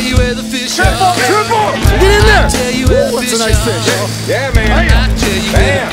you where the fish are. Triple! Get in there! Ooh, that's a nice fish. Yeah, man. Bam.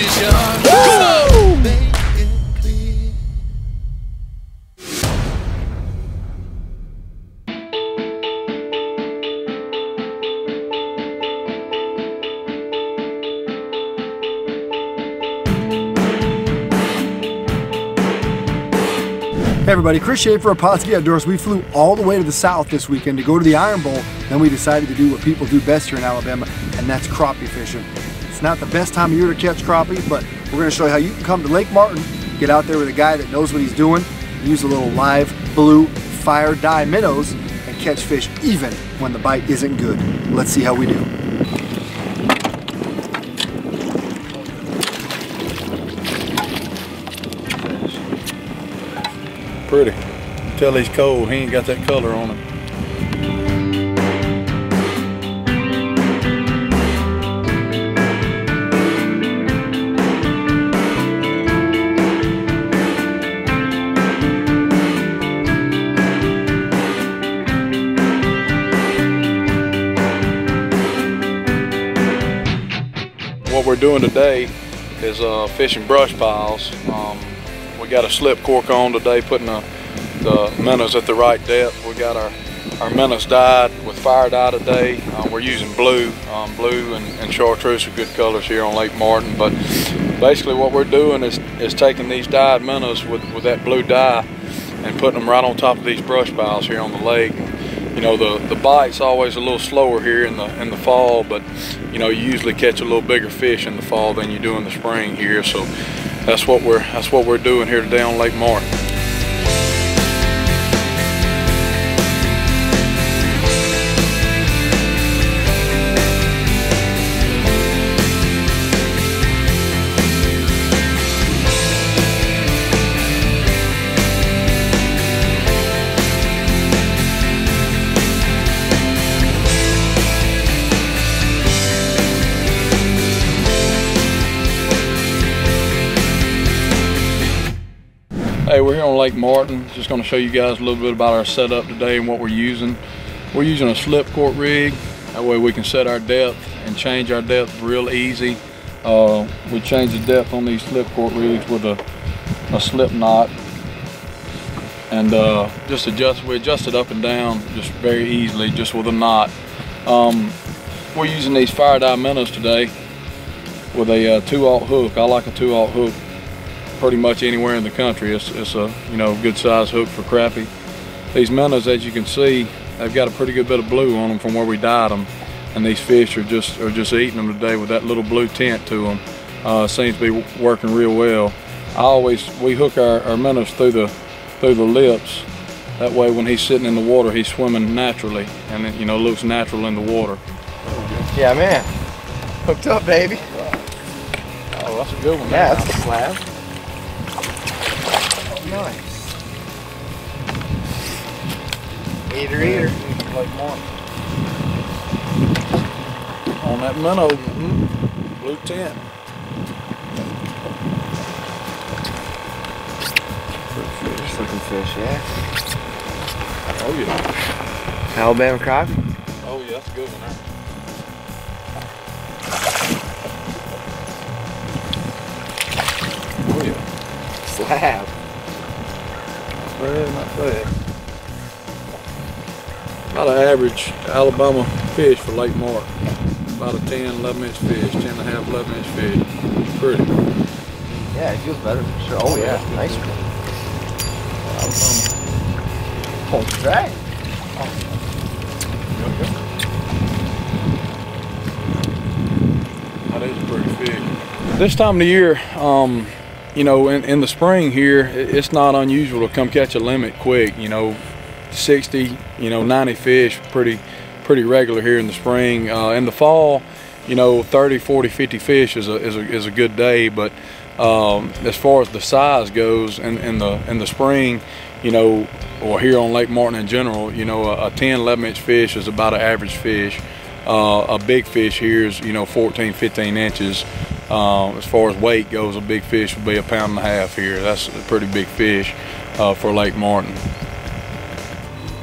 Hey everybody, Chris Schaefer of Pautzke Outdoors. We flew all the way to the south this weekend to go to the Iron Bowl. Then we decided to do what people do best here in Alabama, and that's crappie fishing. It's not the best time of year to catch crappie, but we're going to show you how you can come to Lake Martin, get out there with a guy that knows what he's doing, use a little live blue fire dye minnows, and catch fish even when the bite isn't good. Let's see how we do. Pretty. Until he's cold, he ain't got that color on him. What we're doing today is fishing brush piles. We got a slip cork on today, putting the minnows at the right depth. We got our minnows dyed with fire dye today. We're using blue. Blue and chartreuse are good colors here on Lake Martin. But basically what we're doing is taking these dyed minnows with that blue dye and putting them right on top of these brush piles here on the lake. You know, the bite's always a little slower here in the fall, but you know, you usually catch a little bigger fish in the fall than you do in the spring here. So that's what we're doing here today on Lake Martin. Hey, we're here on Lake Martin. Just going to show you guys a little bit about our setup today and what we're using. We're using a slip cork rig. That way we can set our depth and change our depth real easy. We change the depth on these slip cork rigs with a slip knot, and we adjust it up and down just very easily just with a knot. We're using these fire dye minnows today with a 2/0 hook. I like a 2/0 hook pretty much anywhere in the country. It's a good size hook for crappie. These minnows, as you can see, they've got a pretty good bit of blue on them from where we dyed them, and these fish are just eating them today with that little blue tint to them. Seems to be working real well. We hook our minnows through the lips. That way when he's sitting in the water, he's swimming naturally, and it looks natural in the water. Yeah, man. Hooked up, baby. Oh, that's a good one. Yeah, that's a slab. Nice. Eater. On that minnow, blue tint. Just looking fish, yeah. Oh yeah. Alabama crappie. Oh yeah, that's a good one. Oh yeah. Slab. Well, not bad. About an average Alabama fish for Lake Martin. About a 10, 11 inch fish, 10 and a half, 11 inch fish. Pretty. Yeah, it feels better for sure. Oh yeah, nice one. Oh, drag. That is a pretty fish. This time of the year, in the spring here, it's not unusual to come catch a limit quick. 60, 90 fish, pretty regular here in the spring. In the fall, 30, 40, 50 fish is a good day. But as far as the size goes, in the spring, or here on Lake Martin in general, a 10, 11 inch fish is about an average fish. A big fish here is 14, 15 inches. As far as weight goes, a big fish would be 1.5 pounds here. That's a pretty big fish for Lake Martin.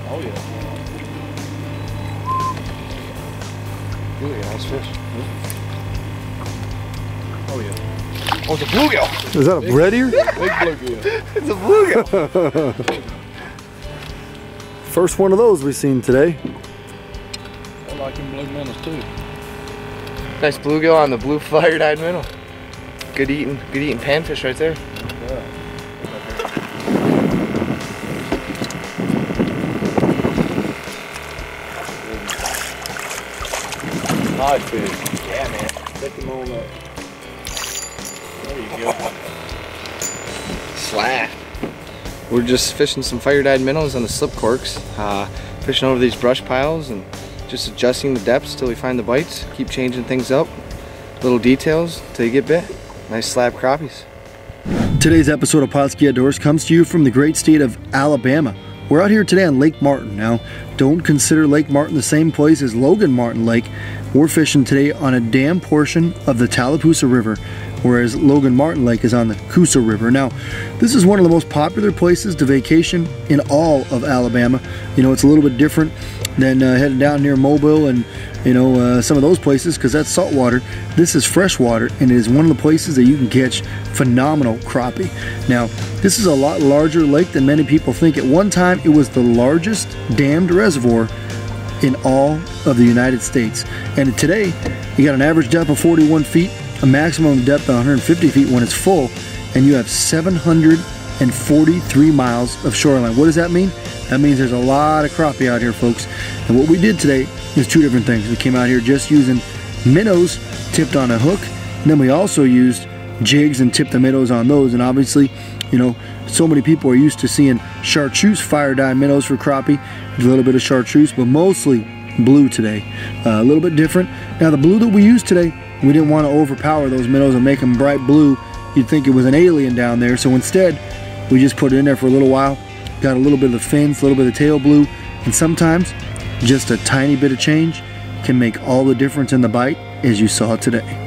Oh yeah. Really nice fish. Oh yeah. Oh, it's a bluegill. Is that a red ear? Big bluegill. It's a bluegill. First one of those we've seen today. I like them blue minnows too. Nice bluegill on the blue fire-dyed minnow. Good eating panfish right there. Nice fish. Yeah, man. Pick him on up. There you go. Slap. We're just fishing some fire-dyed minnows on the slip corks. Fishing over these brush piles and just adjusting the depths till we find the bites. Keep changing things up. Little details till you get bit. Nice slab crappies. Today's episode of Pautzke Outdoors comes to you from the great state of Alabama. We're out here today on Lake Martin. Now, don't consider Lake Martin the same place as Logan Martin Lake. We're fishing today on a dam portion of the Tallapoosa River, whereas Logan Martin Lake is on the Coosa River. Now, this is one of the most popular places to vacation in all of Alabama. You know, it's a little bit different than heading down near Mobile and, you know, some of those places, because that's saltwater. This is freshwater, and it is one of the places that you can catch phenomenal crappie. Now, this is a lot larger lake than many people think. At one time, it was the largest dammed reservoir in all of the United States. And today, you got an average depth of 41 feet, a maximum depth of 150 feet when it's full, and you have 743 miles of shoreline. What does that mean? That means there's a lot of crappie out here, folks. And what we did today is two different things. We came out here just using minnows tipped on a hook, and then we also used jigs and tipped the minnows on those. And obviously, you know, so many people are used to seeing chartreuse fire-dyed minnows for crappie. There's a little bit of chartreuse, but mostly blue today. A little bit different. Now, the blue that we used today, we didn't want to overpower those minnows and make them bright blue. You'd think it was an alien down there. So instead, we just put it in there for a little while. Got a little bit of the fins, a little bit of the tail blue, and sometimes just a tiny bit of change can make all the difference in the bite, as you saw today.